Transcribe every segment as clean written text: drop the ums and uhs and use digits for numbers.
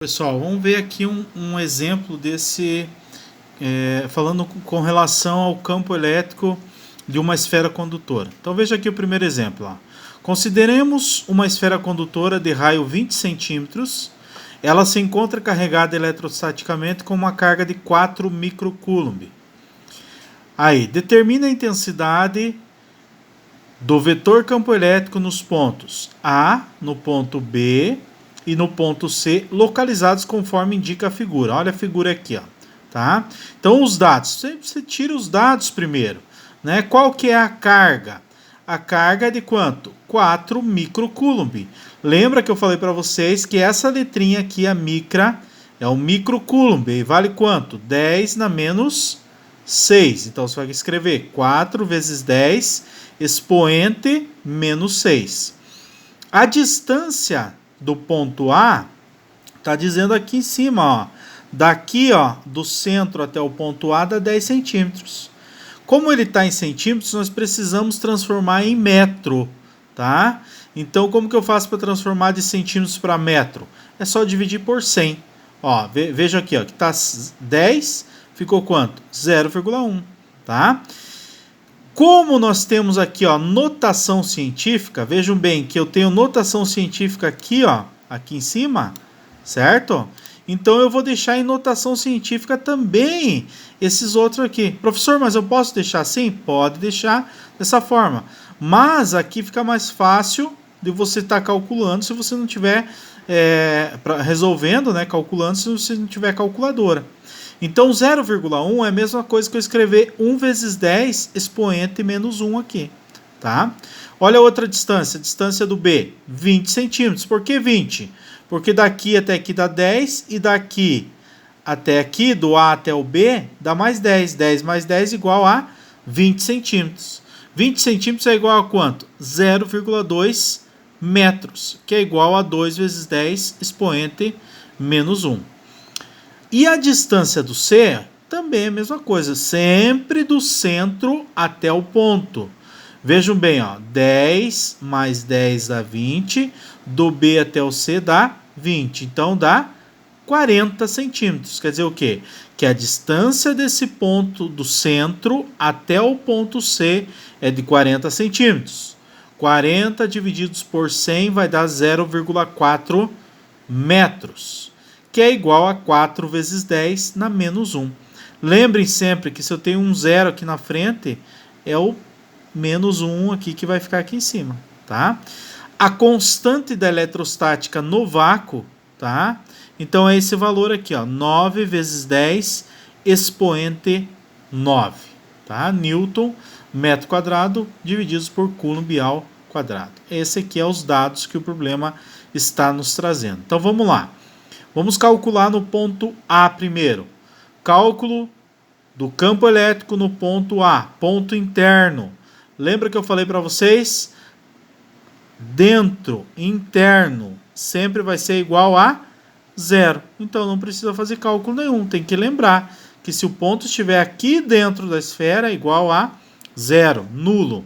Pessoal, vamos ver aqui um exemplo desse, falando com relação ao campo elétrico de uma esfera condutora. Então veja aqui o primeiro exemplo. Ó. Consideremos uma esfera condutora de raio 20 centímetros. Ela se encontra carregada eletrostaticamente com uma carga de 4 microcoulomb. Aí, determina a intensidade do vetor campo elétrico nos pontos A, no ponto B e no ponto C, localizados conforme indica a figura. Olha a figura aqui, ó, tá? Então os dados, você tira os dados primeiro, né? Qual que é a carga? A carga é de quanto? 4 microcoulomb. Lembra que eu falei para vocês que essa letrinha aqui, a micra, é o microcoulomb, e vale quanto? 10 na menos 6. Então você vai escrever 4 vezes 10 expoente menos 6. A distância do ponto A está dizendo aqui em cima, ó, daqui, ó, do centro até o ponto A dá 10 centímetros. Como ele está em centímetros, nós precisamos transformar em metro, tá? Então, como que eu faço para transformar de centímetros para metro? É só dividir por 100. Ó, veja aqui, ó, que está 10, ficou quanto? 0,1, tá? Como nós temos aqui, ó, notação científica, vejam bem que eu tenho notação científica aqui, ó, aqui em cima, certo? Então eu vou deixar em notação científica também esses outros aqui. Professor, mas eu posso deixar assim? Pode deixar dessa forma. Mas aqui fica mais fácil de você estar calculando se você não tiver resolvendo, né, calculando se você não tiver calculadora. Então 0,1 é a mesma coisa que eu escrever 1 vezes 10 expoente menos 1 aqui, tá? Olha a outra distância, a distância do B, 20 centímetros. Por que 20? Porque daqui até aqui dá 10 e daqui até aqui, do A até o B, dá mais 10. 10 mais 10 igual a 20 centímetros. 20 centímetros é igual a quanto? 0,2 metros, que é igual a 2 vezes 10 expoente menos 1. E a distância do C também é a mesma coisa, sempre do centro até o ponto. Vejam bem, ó, 10 mais 10 dá 20, do B até o C dá 20, então dá 40 centímetros. Quer dizer o quê? Que a distância desse ponto do centro até o ponto C é de 40 centímetros. 40 divididos por 100 vai dar 0,4 metros. Que é igual a 4 vezes 10 na menos 1. Lembrem sempre que se eu tenho um zero aqui na frente, é o menos 1 aqui que vai ficar aqui em cima, tá? A constante da eletrostática no vácuo, tá? Então é esse valor aqui, ó, 9 vezes 10 expoente 9, tá? Newton, metro quadrado, divididos por coulomb ao quadrado. Esse aqui é os dados que o problema está nos trazendo. Então vamos lá. Vamos calcular no ponto A primeiro. Cálculo do campo elétrico no ponto A, ponto interno. Lembra que eu falei para vocês? Dentro, interno, sempre vai ser igual a 0. Então não precisa fazer cálculo nenhum. Tem que lembrar que se o ponto estiver aqui dentro da esfera, é igual a 0, nulo.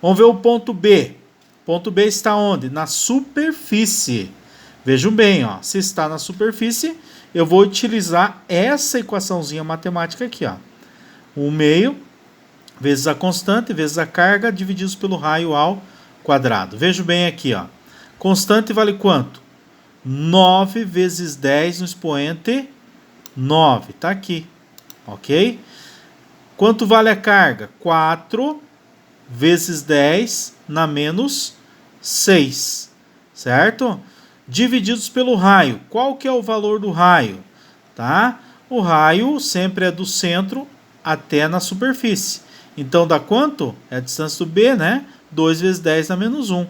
Vamos ver o ponto B. O ponto B está onde? Na superfície. Vejam bem, ó, se está na superfície, eu vou utilizar essa equaçãozinha matemática aqui, ó. 1/2 vezes a constante vezes a carga divididos pelo raio ao quadrado. Vejam bem aqui, ó. Constante vale quanto? 9 vezes 10 no expoente 9, tá aqui, ok? Quanto vale a carga? 4 vezes 10 na menos 6, certo? Divididos pelo raio. Qual que é o valor do raio? Tá? O raio sempre é do centro até na superfície. Então dá quanto? É a distância do B, né? 2 vezes 10 na menos 1.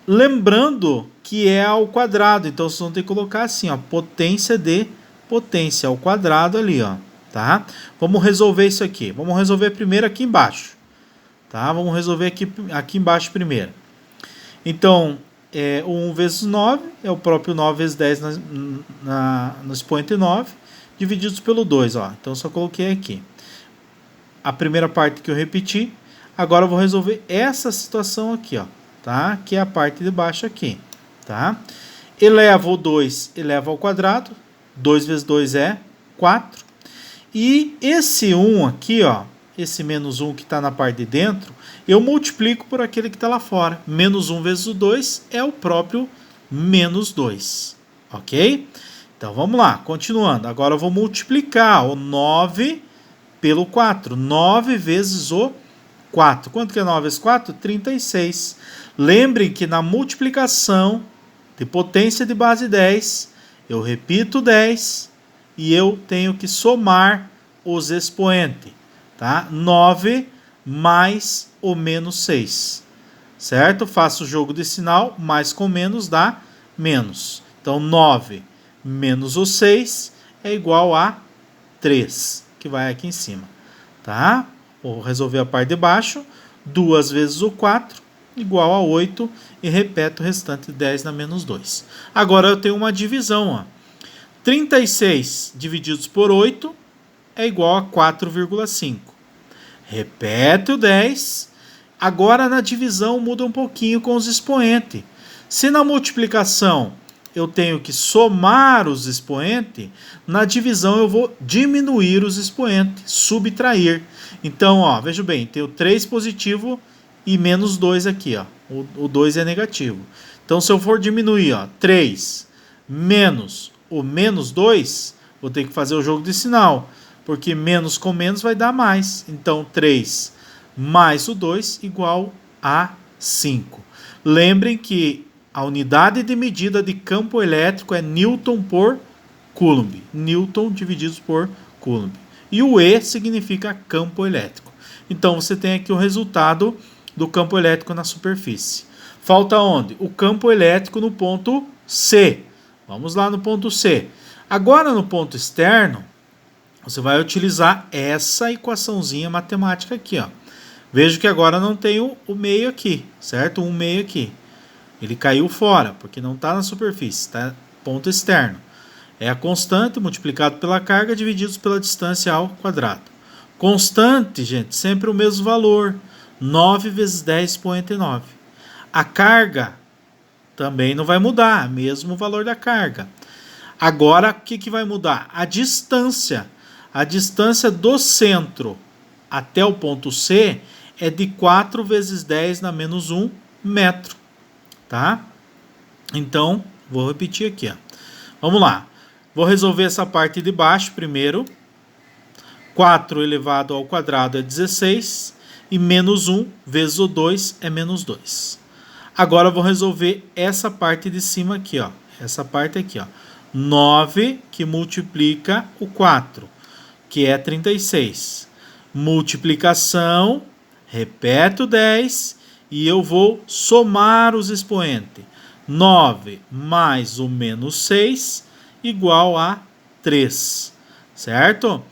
Lembrando que é ao quadrado, então vocês vão ter que colocar assim, ó, potência de potência ao quadrado ali, ó, tá? Vamos resolver isso aqui. Vamos resolver primeiro aqui embaixo, tá? Vamos resolver aqui embaixo primeiro. Então, 1 vezes 9 é o próprio 9 vezes 10 no expoente 9, divididos pelo 2. Ó. Então, só coloquei aqui. A primeira parte que eu repeti. Agora, eu vou resolver essa situação aqui, ó, tá? Que é a parte de baixo aqui. Tá? Eleva o 2, eleva ao quadrado. 2 vezes 2 é 4. E esse 1 aqui, ó, esse menos 1 que está na parte de dentro, eu multiplico por aquele que está lá fora. Menos 1 vezes o 2 é o próprio menos 2. Ok? Então vamos lá, continuando. Agora eu vou multiplicar o 9 pelo 4. 9 vezes o 4. Quanto que é 9 vezes 4? 36. Lembrem que na multiplicação de potência de base 10, eu repito 10 e eu tenho que somar os expoentes. Tá? 9 mais o menos 6. Certo? Faço o jogo de sinal, mais com menos dá menos. Então 9 menos o 6 é igual a 3, que vai aqui em cima. Tá? Vou resolver a parte de baixo. 2 vezes o 4 igual a 8 e repeto o restante 10 na menos 2. Agora eu tenho uma divisão. Ó. 36 divididos por 8 é igual a 4,5. Repete o 10. Agora na divisão muda um pouquinho com os expoentes. Se na multiplicação eu tenho que somar os expoentes, na divisão eu vou diminuir os expoentes, subtrair. Então, ó, veja bem, tenho 3 positivo e menos 2 aqui. Ó. O 2 é negativo. Então, se eu for diminuir, ó, 3 menos o menos 2, vou ter que fazer o jogo de sinal, porque menos com menos vai dar mais. Então, 3 mais o 2 igual a 5. Lembrem que a unidade de medida de campo elétrico é Newton por Coulomb. Newton dividido por Coulomb. E o E significa campo elétrico. Então, você tem aqui o resultado do campo elétrico na superfície. Falta onde? O campo elétrico no ponto C. Vamos lá no ponto C. Agora, no ponto externo, você vai utilizar essa equaçãozinha matemática aqui. Ó. Veja que agora não tem o meio aqui, certo? Um meio aqui. Ele caiu fora, porque não está na superfície, está ponto externo. É a constante multiplicado pela carga divididos pela distância ao quadrado. Constante, gente, sempre o mesmo valor. 9 vezes 10 expoente 9. A carga também não vai mudar, mesmo o valor da carga. Agora, o que vai mudar? A distância. A distância do centro até o ponto C é de 4 vezes 10 na menos 1 metro. Tá? Então, vou repetir aqui. Ó. Vamos lá. Vou resolver essa parte de baixo primeiro. 4 elevado ao quadrado é 16. E menos 1 vezes o 2 é menos 2. Agora, vou resolver essa parte de cima aqui. Ó. Essa parte aqui. Ó. 9 que multiplica o 4, que é 36. Multiplicação, repeto 10. E eu vou somar os expoentes. 9 mais o menos 6 igual a 3. Certo?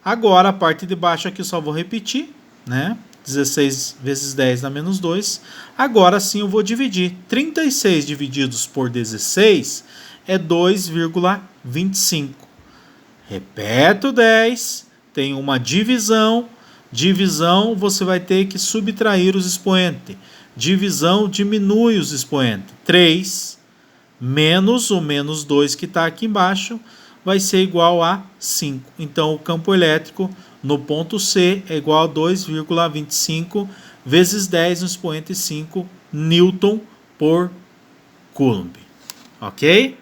Agora, a parte de baixo aqui só vou repetir. Né? 16 vezes 10 dá menos 2. Agora sim eu vou dividir. 36 divididos por 16 é 2,25. Repeto 10. Tem uma divisão. Divisão, você vai ter que subtrair os expoentes. Divisão diminui os expoentes. 3 menos o menos 2 que está aqui embaixo vai ser igual a 5. Então, o campo elétrico no ponto C é igual a 2,25 vezes 10 no expoente 5 Newton por Coulomb. Ok?